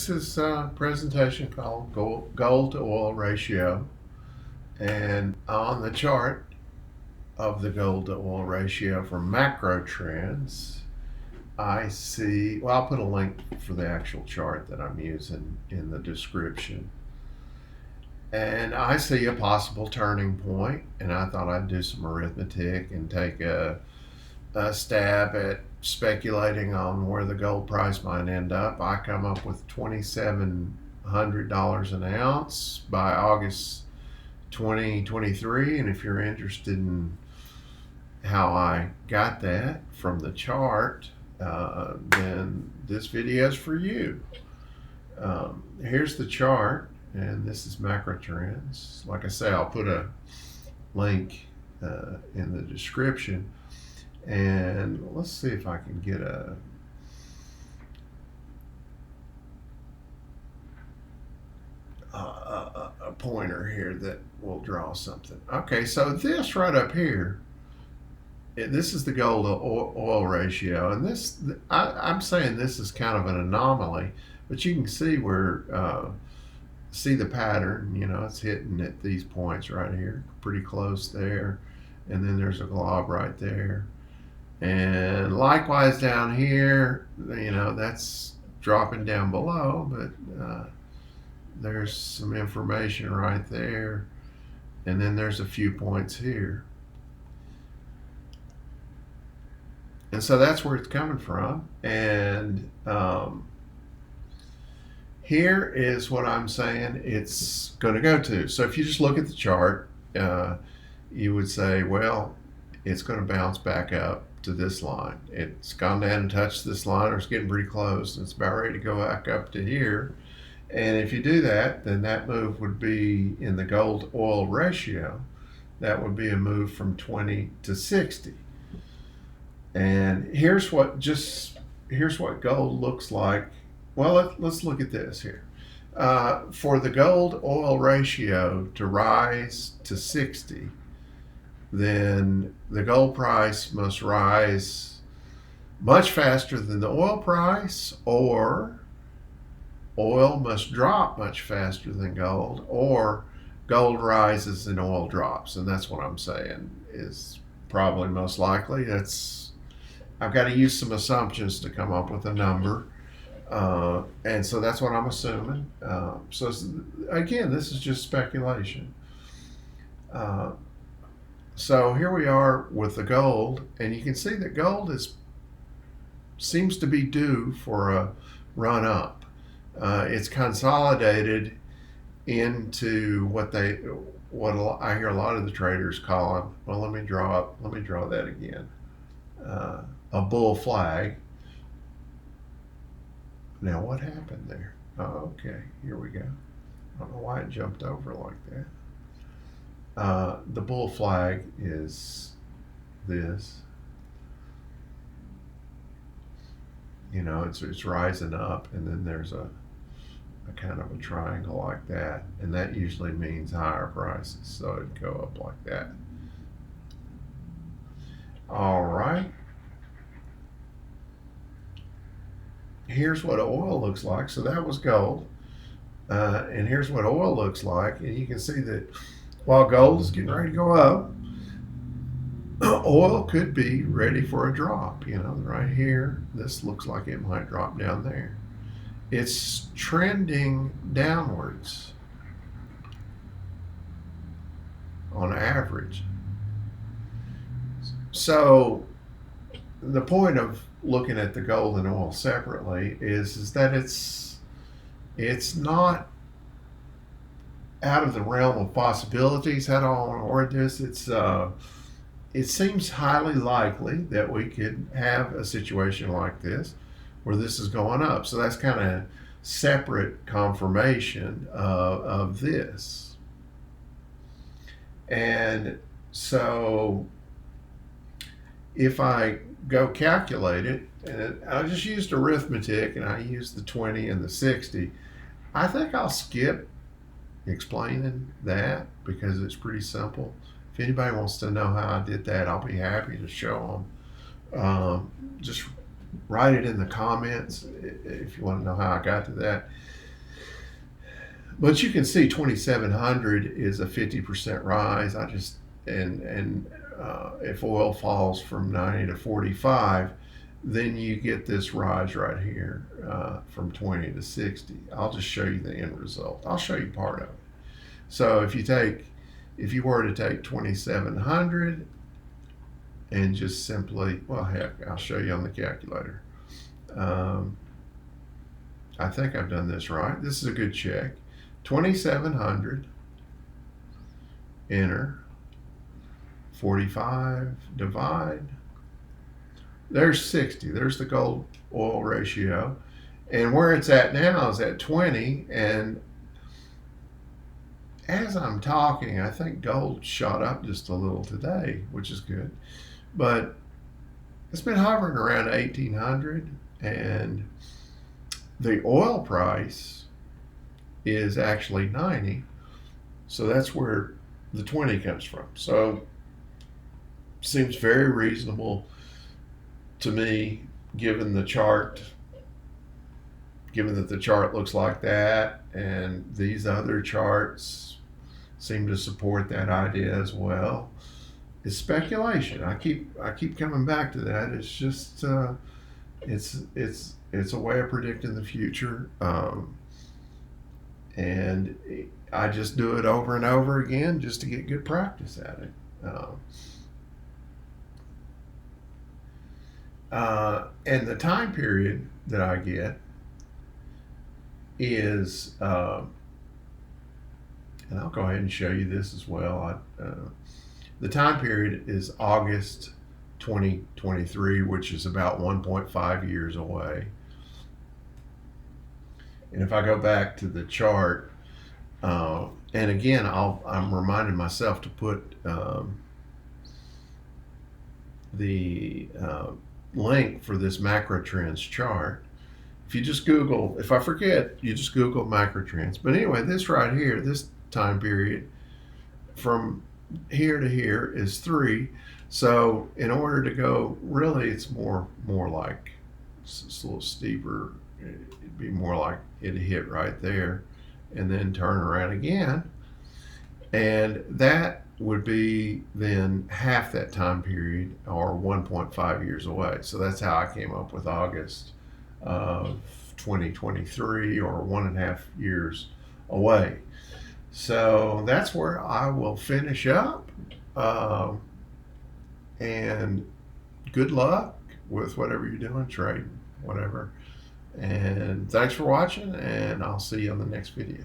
this is a presentation called Gold to Oil Ratio. And on the chart of the gold to oil ratio for MACROTRENDS, I see, well, I'll put a link for the actual chart that I'm using in the description. And I see a possible turning point, and I thought I'd do some arithmetic and take a stab at speculating on where the gold price might end up. I come up with $2,700 an ounce by August 2023, and if you're interested in how I got that from the chart, then this video is for you. Here's the chart, and this is MACROTRENDS. Like I say, I'll put a link in the description. And let's see if I can get a pointer here that will draw something. Okay, so this right up here, this is the gold to oil ratio, and this I'm saying this is kind of an anomaly, but you can see where see the pattern. You know, it's hitting at these points right here, pretty close there, and then there's a glob right there. And likewise down here, you know, that's dropping down below, but there's some information right there. And then there's a few points here. And so that's where it's coming from. And here is what I'm saying it's going to go to. So if you just look at the chart, you would say, well, it's going to bounce back up to this line. It's gone down and touched this line, or it's getting pretty close. It's about ready to go back up to here. And if you do that, then that move would be in the gold oil ratio. That would be a move from 20 to 60. And here's what gold looks like. Well, let's look at this here. For the gold oil ratio to rise to 60, then the gold price must rise much faster than the oil price, or oil must drop much faster than gold, or gold rises and oil drops. And that's what I'm saying is probably most likely. I've got to use some assumptions to come up with a number. And so that's what I'm assuming. So again, this is just speculation. So here we are with the gold, and you can see that gold seems to be due for a run up. It's consolidated into what I hear a lot of the traders call them. Well, let me draw that again. A bull flag. Now what happened there? Oh, okay, here we go. I don't know why it jumped over like that. The bull flag is this. You know, it's rising up, and then there's a kind of a triangle like that, and that usually means higher prices. So it'd go up like that. All right. Here's what oil looks like. So that was gold, and here's what oil looks like, and you can see that while gold is getting ready to go up, oil could be ready for a drop. You know, right here, this looks like it might drop down there. It's trending downwards on average. So the point of looking at the gold and oil separately is that it's not out of the realm of possibilities. How do I want to word this? It seems highly likely that we could have a situation like this where this is going up. So that's kind of separate confirmation of this. And so if I go calculate it, and I just used arithmetic, and I used the 20 and the 60, I think I'll skip explaining that because it's pretty simple. If anybody wants to know how I did that, I'll be happy to show them. Just write it in the comments if you want to know how I got to that. But you can see 2,700 is a 50% rise. And if oil falls from 90 to 45, then you get this rise right here from 20 to 60. I'll just show you the end result. I'll show you part of it. So if you were to take 2,700 and just simply, well, heck, I'll show you on the calculator. I think I've done this right. This is a good check. 2,700, enter, 45, divide. There's 60. There's the gold oil ratio. And where it's at now is at 20. And as I'm talking, I think gold shot up just a little today, which is good. But it's been hovering around 1,800. And the oil price is actually 90. So that's where the 20 comes from. So seems very reasonable to me, given the chart, given that the chart looks like that, and these other charts seem to support that idea as well. It's speculation. I keep coming back to that. It's just it's a way of predicting the future, and I just do it over and over again just to get good practice at it. And the time period that I get is, and I'll go ahead and show you this as well. The time period is August 2023, which is about 1.5 years away. And if I go back to the chart, and again, I'm reminding myself to put the link for this MACROTRENDS chart. If you just Google, if I forget, you just Google MACROTRENDS. But anyway, this right here, this time period from here to here is 3. So in order to go, really, it's more like, it's a little steeper. It'd be more like it'd hit right there and then turn around again. And that would be then half that time period, or 1.5 years away. So that's how I came up with August of 2023, or 1.5 years away. So that's where I will finish up. And good luck with whatever you're doing, trading, whatever. And thanks for watching, and I'll see you on the next video.